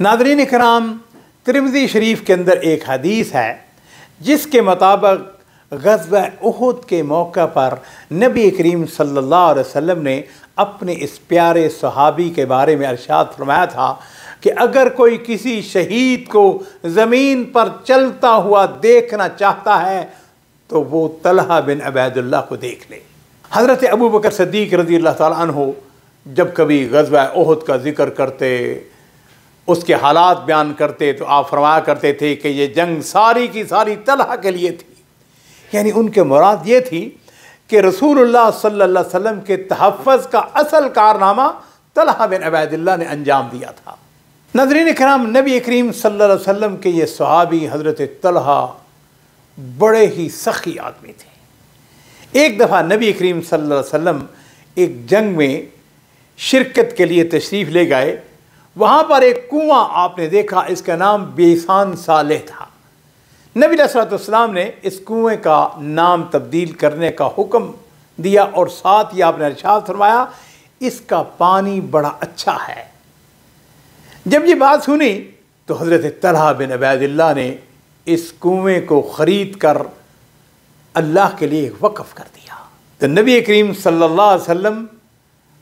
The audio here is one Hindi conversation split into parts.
नाज़रीन कराम, तिरमिज़ी शरीफ के अंदर एक हदीस है जिसके मुताबिक ग़ज़वा उहुद के मौका पर नबी करीम सल्लल्लाहु अलैहि वसल्लम ने अपने इस प्यारे सहाबी के बारे में इरशाद फरमाया था कि अगर कोई किसी शहीद को ज़मीन पर चलता हुआ देखना चाहता है तो वो तलहा बिन उबैदुल्लाह को देख ले। हज़रत अबू बकर सिद्दीक़ रज़ी अल्लाह ताला अन्हु जब कभी ग़ज़वा उहुद का ज़िक्र करते, उसके हालात बयान करते तो आप फरमाया करते थे कि ये जंग सारी की सारी तलहा के लिए थी। यानी उनके मुराद ये थी कि रसूलुल्लाह सल्लल्लाहु अलैहि वसल्लम के तहफ़्फ़ुज़ का असल कारनामा तलहा बिन उबैदुल्लाह ने अंजाम दिया था। नाज़रीन किराम, नबी करीम सल्लल्लाहु अलैहि वसल्लम के ये सहाबी हज़रत तलहा बड़े ही सख़ी आदमी थे। एक दफ़ा नबी करीम सल्लल्लाहु अलैहि वसल्लम एक जंग में शिरकत के लिए तशरीफ़ ले गए। वहाँ पर एक कुआं आपने देखा, इसका नाम बेसान सालेह था। नबी अलैहिस्सलाम ने इस कुएं का नाम तब्दील करने का हुक्म दिया और साथ ही आपने इरशाद फरमाया इसका पानी बड़ा अच्छा है। जब ये बात सुनी तो हज़रत तलहा बिन उबैदुल्लाह ने इस कुएं को ख़रीद कर अल्लाह के लिए वक़फ़ कर दिया। तो नबी करीम सल्लल्लाहु अलैहि वसल्लम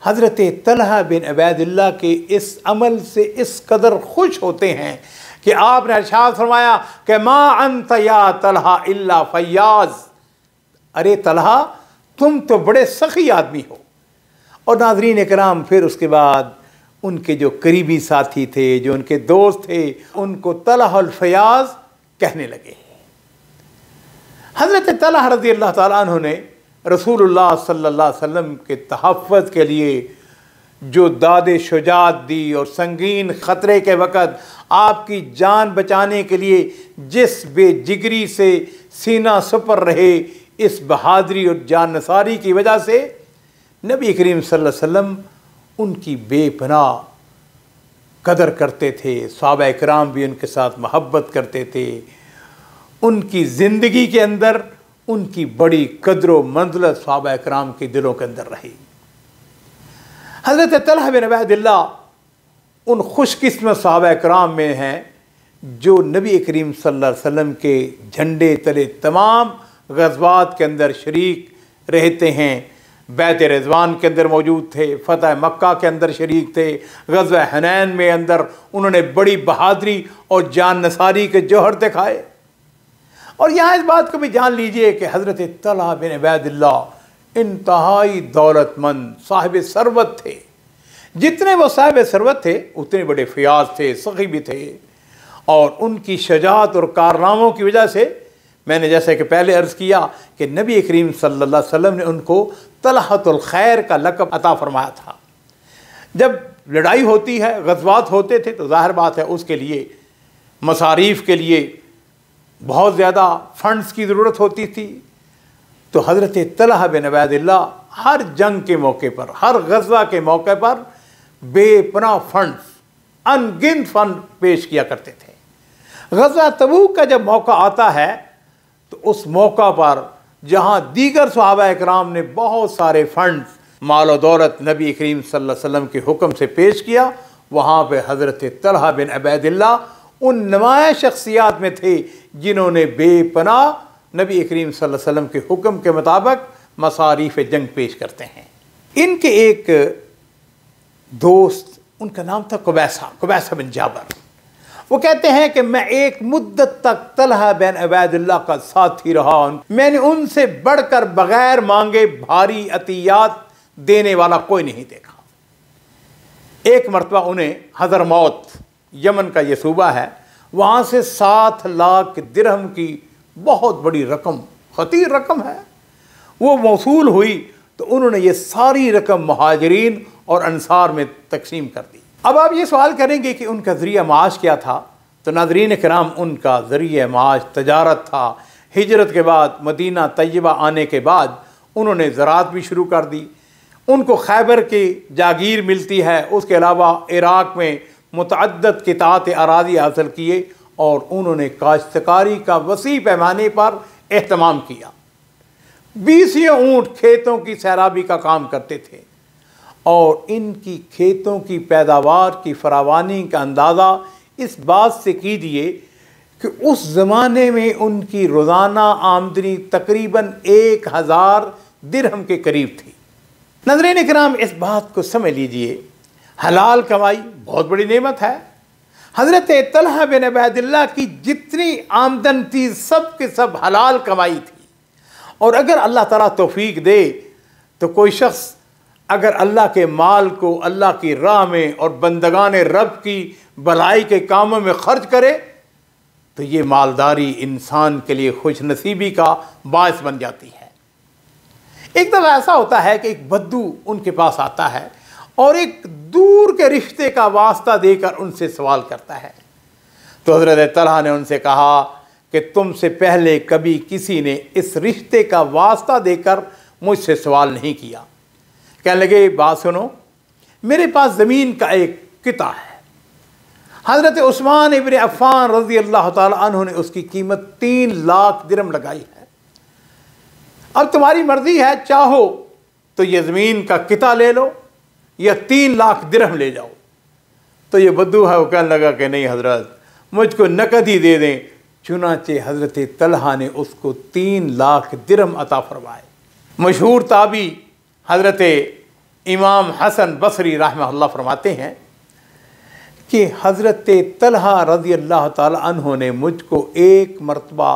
हज़रत तलहा बिन उबैदुल्लाह के इस अमल से इस कदर खुश होते हैं कि आपने इरशाद फरमाया कि मा अंत या तलहा इल्ला फय्याज़, अरे तलहा तुम तो बड़े सखी आदमी हो। और नाज़रीन किराम, फिर उसके बाद उनके जो करीबी साथी थे, जो उनके दोस्त थे, उनको तलहा फय्याज़ कहने लगे। हज़रत तलहा रज़ी अल्लाह ताला अन्हु ने रसूलुल्लाह सल्लल्लाहु अलैहि वसल्लम के तहफ़्फ़ुज़ के लिए जो दादे शुजाअत दी और संगीन ख़तरे के वक़्त आपकी जान बचाने के लिए जिस बेजिगरी से सीना सुपर रहे, इस बहादरी और जान नसारी की वजह से नबी करीम सल्लल्लाहु अलैहि वसल्लम उनकी बेपनाह कदर करते थे। सहाबा किराम भी उनके साथ मोहब्बत करते थे। उनकी ज़िंदगी के अंदर उनकी बड़ी कदर व मंज़िलत सहाबा किराम के दिलों के अंदर रही। हज़रत तलहा बिन उबैदुल्लाह उन खुशकिस्मत सहाबा किराम में हैं जो नबी करीम सल्लल्लाहु अलैहि वसल्लम के झंडे तले तमाम ग़ज़वात के अंदर शरीक रहते हैं। बैत रिज़वान के अंदर मौजूद थे, फ़तह मक्का के अंदर शरीक थे, ग़ज़वा हुनैन में अंदर उन्होंने बड़ी बहादरी और जान नसारी के जौहर दिखाए। और यहाँ इस बात को भी जान लीजिए कि हज़रत तलहा बिन उबैदुल्लाह इंतहाई दौलतमंद साहिब सरवत थे। जितने वो साहिब सरवत थे उतने बड़े फ़याज़ थे, सख़ी भी थे। और उनकी शजाअत और कारनामों की वजह से मैंने जैसे कि पहले अर्ज़ किया कि नबी करीम सल्लल्लाहु अलैहि वसल्लम ने उनको तलहतुल खैर का लक़ब अता फ़रमाया था। जब लड़ाई होती है, ग़ज़वात होते थे, तो ज़ाहिर बात है उसके लिए मसारीफ़ के लिए बहुत ज़्यादा फ़ंड्स की ज़रूरत होती थी। तो हज़रत तलहा बिन उबैदुल्लाह हर जंग के मौके पर, हर ग़ज़वा के मौके पर बेपनाह फ़ंड्स, अनगिनत फ़ंड पेश किया करते थे। ग़ज़वा तबूक का जब मौका आता है तो उस मौका पर जहाँ दीगर सहाबा किराम ने बहुत सारे फ़ंड्स माल और दौलत नबी करीम सल्लल्लाहु अलैहि वसल्लम के हुक्म से पेश किया, वहाँ पर हज़रत तलहा बिन उबैदुल्लाह उन नुमाया शख्सियात में थे जिन्होंने बेपनाह नबी करीम सल्लल्लाहु अलैहि वसल्लम के हुक्म के मुताबिक मसारीफ़ जंग पेश करते हैं। इनके एक दोस्त, उनका नाम था कुबैसा बिन जाबर। वो कहते हैं कि मैं एक मुद्दत तक तलहा बिन उबैदुल्लाह का साथी रहा। मैंने उनसे बढ़कर बग़ैर मांगे भारी अतियात देने वाला कोई नहीं देखा। एक मरतबा उन्हें हज़रमौत, यमन का ये सूबा है, वहाँ से 7 लाख दिरहम की बहुत बड़ी रकम, खतीर रकम है, वो मौसूल हुई। तो उन्होंने ये सारी रकम मुहाजिरीन और अंसार में तकसीम कर दी। अब आप ये सवाल करेंगे कि उनका ज़रिया माश क्या था। तो नाज़रीन किराम, उनका ज़रिया माश तजारत था। हिजरत के बाद मदीना तय्यबा आने के बाद उन्होंने ज़राअत भी शुरू कर दी। उनको खैबर की जागीर मिलती है। उसके अलावा इराक़ में मुतअद्दिद क़िताअत अराज़ी हासिल किए और उन्होंने काश्तकारी का वसी पैमाने पर एहतमाम किया। 20 ऊँट खेतों की सैराबी का काम करते थे और इनकी खेतों की पैदावार की फरावानी का अंदाज़ा इस बात से कीजिए कि उस ज़माने में उनकी रोज़ाना आमदनी तकरीबन 1000 दिरहम के करीब थी। नाज़रीन इकराम, इस बात को समझ लीजिए, हलाल कमाई बहुत बड़ी नेमत है। हज़रत तलहा बिन उबैदिल्लाह की जितनी आमदन थी सब के सब हलाल कमाई थी। और अगर अल्लाह ताला तौफीक दे तो कोई शख्स अगर अल्लाह के माल को अल्लाह की राह में और बंदगान रब की भलाई के कामों में खर्च करे तो ये मालदारी इंसान के लिए खुश नसीबी का बायस बन जाती है। एक दफ़ा ऐसा होता है कि एक बद्दू उनके पास आता है और एक दूर के रिश्ते का वास्ता देकर उनसे सवाल करता है। तो हज़रत तलहा ने उनसे कहा कि तुमसे पहले कभी किसी ने इस रिश्ते का वास्ता देकर मुझसे सवाल नहीं किया। कहने लगे, बात सुनो, मेरे पास ज़मीन का एक किता है। हज़रत उस्मान इब्न अफ़्फ़ान रज़ी अल्लाह ताला अन्हु ने उसकी कीमत 3 लाख दिरहम लगाई है। अब तुम्हारी मर्ज़ी है, चाहो तो ये ज़मीन का किता ले लो या 3 लाख दिरहम ले जाओ। तो ये बद्दू है वो कहने लगा कि नहीं हज़रत, मुझको नकद ही दे दें। चुनाचे हज़रत तलहा ने उसको 3 लाख दिरहम अता फरमाए। मशहूर ताबी हज़रत इमाम हसन बसरी रहमतुल्लाह फरमाते हैं कि हज़रत तलहा रज़ी अल्लाह ताला अन्हु ने मुझको एक मरतबा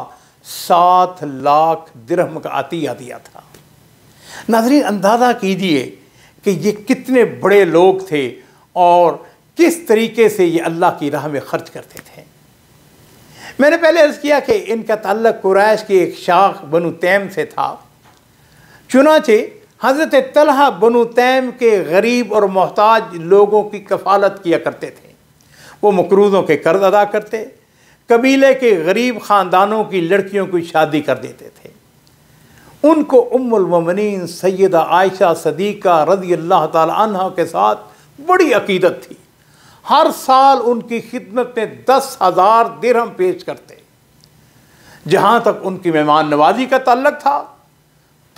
7 लाख दिरहम का अतिया दिया था। नाज़रीन अंदाज़ा कीजिए कि ये कितने बड़े लोग थे और किस तरीके से ये अल्लाह की राह में खर्च करते थे। मैंने पहले अर्ज़ किया कि इनका ताल्लुक़ कुरैश की एक शाख बनु तैम से था। चुनाचे हज़रत तलहा बनु तैम के गरीब और मोहताज लोगों की कफ़ालत किया करते थे। वो मकरूज़ों के कर्ज अदा करते, कबीले के गरीब ख़ानदानों की लड़कियों की शादी कर देते थे। उनको उम्मुल मोमिनीन सैयदा आयशा सदीक़ा रज़ी अल्लाह ताला अन्हा के साथ बड़ी अक़ीदत थी। हर साल उनकी खिदमत में 10,000 दिरहम पेश करते। जहाँ तक उनकी मेहमान नवाजी का ताल्लुक़ था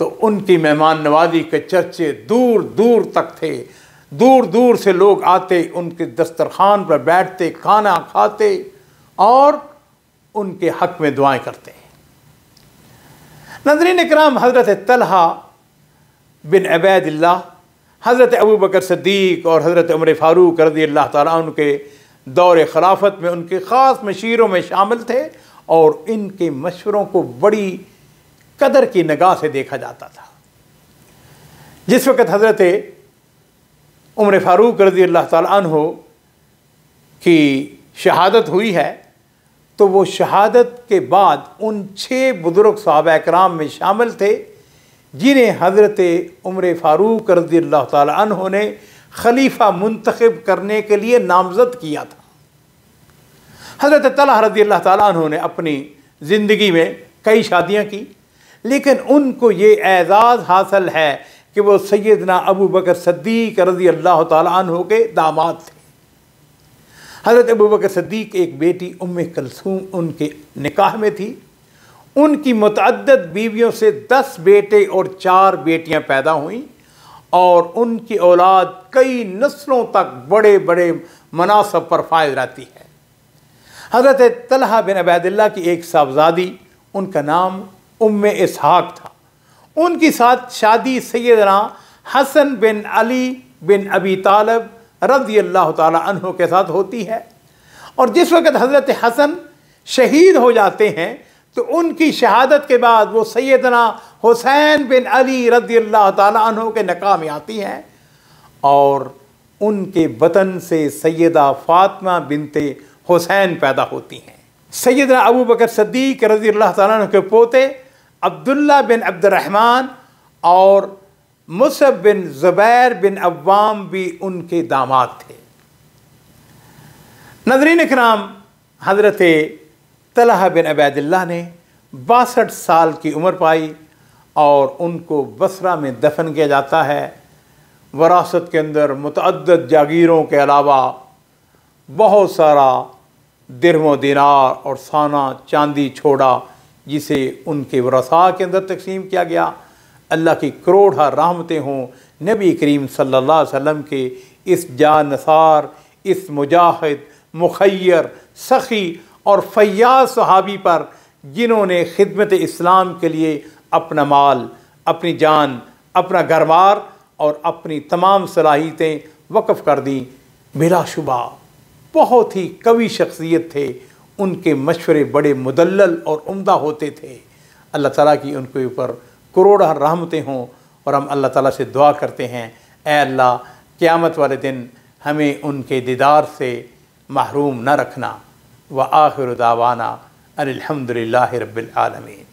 तो उनकी मेहमान नवाजी के चर्चे दूर दूर तक थे। दूर दूर से लोग आते, उनके दस्तरखान पर बैठते, खाना खाते और उनके हक़ में दुआएं करते। नाज़रीन इकराम, हज़रत तलहा बिन उबैदिल्लाह हज़रत अबू बकर सिद्दीक़ और हज़रत उमर फ़ारूक रज़ी अल्लाह ताला अन्हु के दौर खिलाफत में उनके ख़ास मशीरों में शामिल थे और इनके मशवरों को बड़ी कदर की निगाह से देखा जाता था। जिस वक़्त हज़रत उमर फ़ारूक रज़ी अल्लाह ताला अन्हु की शहादत हुई है तो वो शहादत के बाद उन 6 बुज़ुर्ग सहाबा इकराम में शामिल थे जिन्हें हज़रत उमर फ़ारूक रज़ी अल्लाह ताला अन्हु ने खलीफा मुंतखब करने के लिए नामज़द किया था। हज़रत तलहा रज़ी अल्लाह ताला अन्हु ने अपनी ज़िंदगी में कई शादियाँ की, लेकिन उनको ये एज़ाज़ हासिल है कि वो सैयदना अबू बकर सिद्दीक़ रज़ी अल्लाह ताला अन्हु के दामाद थे। हज़रत अबू बकर सिद्दीक़ एक बेटी उम्मे कलसूम उनके निकाह में थी। उनकी मुतअद्दिद बीवियों से 10 बेटे और 4 बेटियां पैदा हुईं और उनकी औलाद कई नस्लों तक बड़े बड़े मनासब पर फायज रहती है। हज़रत तलहा बिन उबैदिल्लाह की एक साहबजादी, उनका नाम उम्मे इसहाक़ था। उनकी साथ शादी सैयदना हसन बिन अली बिन अबी तालिब रज़ी अल्लाह ताला अन्हु के साथ होती है। और जिस वक़्त हज़रत हसन शहीद हो जाते हैं तो उनकी शहादत के बाद वो सैयदना हुसैन बिन अली रज़ी अल्लाह ताला अन्हु के निकाह में आती हैं और उनके बतन से सैयदा फ़ातिमा बिनते हुसैन पैदा होती हैं। सैयदना अबू बकर सिद्दीक़ रज़ी अल्लाह ताला अन्हु के पोते अब्दुल्ला बिन अब्दुर्रहमान और मुसअब बिन ज़ुबैर बिन अव्वाम भी उनके दामाद थे। नाज़रीन इकराम, हज़रत तलहा बिन उबैदिल्लाह ने 62 साल की उम्र पाई और उनको बसरा में दफन किया जाता है। वरासत के अंदर मुतअद्दिद जागीरों के अलावा बहुत सारा दिरहम दिनार और साना चांदी छोड़ा जिसे उनके वरसा के अंदर तकसीम किया गया। अल्लाह की करोड़ा रहमतें हों नबी करीम सल्लल्लाहु अलैहि वसल्लम के इस जानसार, इस मुजाहिद, मुखय्यर, सखी और फैयाज सहाबी पर, जिन्होंने खिदमत इस्लाम के लिए अपना माल, अपनी जान, अपना घरबार और अपनी तमाम सलाहियतें वक़्फ़ कर दी। बिलाशुबा बहुत ही कवि शख्सियत थे, उनके मशवरे बड़े मुदल्लल और उम्दा होते थे। अल्लाह ताला की उनके ऊपर करोड़ों रहमतें हों। और हम अल्लाह ताला से दुआ करते हैं, ऐ अल्लाह क़यामत वाले दिन हमें उनके दीदार से महरूम न रखना। व आखिर दावाना अनिल हम्दुलिल्लाहि रब्बिल आलमीन।